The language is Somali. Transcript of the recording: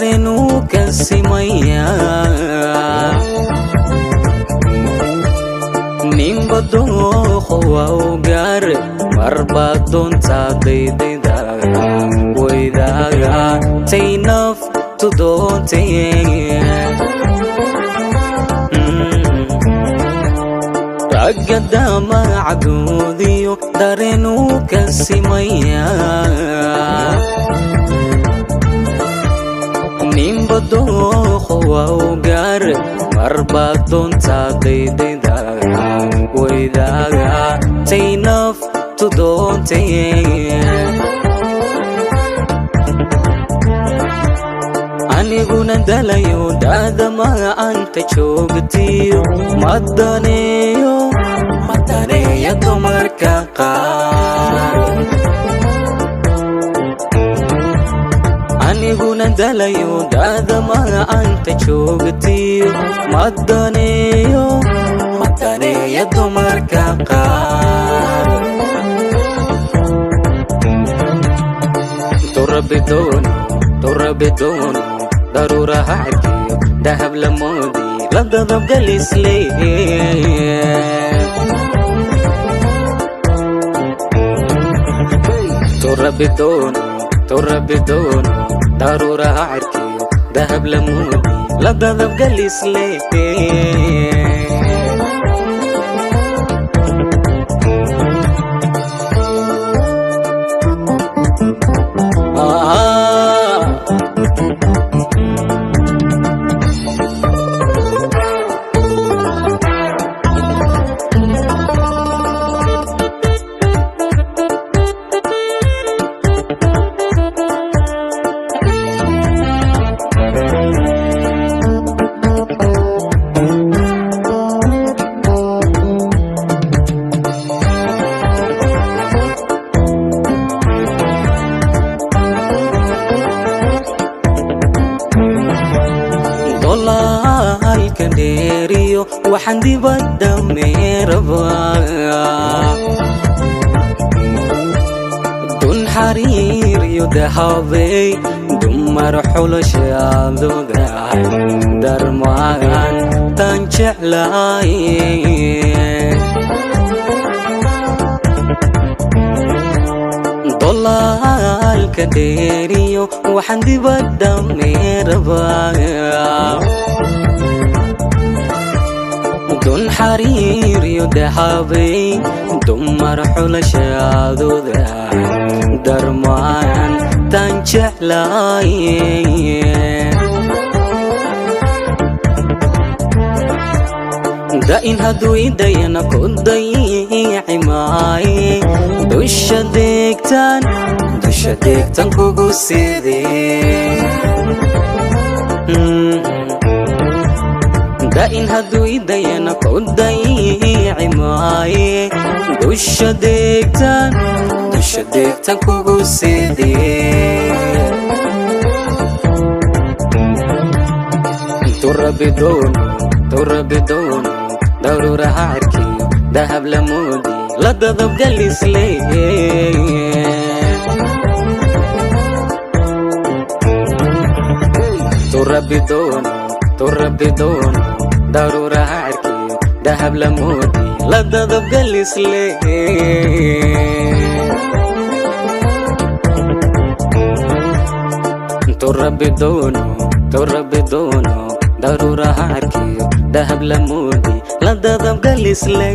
dareenuu ka simaya ninba dooqo waa u gaare marbaad doontaa daydayda waydaaga tay naftu doontay ragga damacdoodiyo dareenuu ka simaya ninba dooqo waa u gaare marbaad doontaa daydayda waydaaga tay naftu doontay aniguna dalayo daadama anta joogtiyo madaneeyo dumarka qaar aniguna dalayo daadama anta joogtiyo madaneeyo dumarka qaar turabidoon daruuraha arkiyo dahab la moodi la dadabgalisle turabidoon daruuraha arkiyo dahab la moodi la dadabgalisle dheeriyo waxaan dibadda meerabaa dun xariir iyo dahabey dumar xulashaadooda darmaan tan jeclaay dolaalka dheeriyo waxaan dibadda meerabaa dun xariir iyo dahabey dumar xulashaadooda darmaan tan jeclaay da'in hadduu idayana ku dayici maaye dusha deegtan kugu sidee da'in hadduu idayana ku dayici maaye dusha deegtan kugu sidee turabidoon daruuraha arkiyo dahab la moodi la dadabgalisle turabidoon daruuraha arkiyo dahab la moodi la dadabgalisle turabidoon daruuraha arkiyo dahab la moodi la dadabgalisle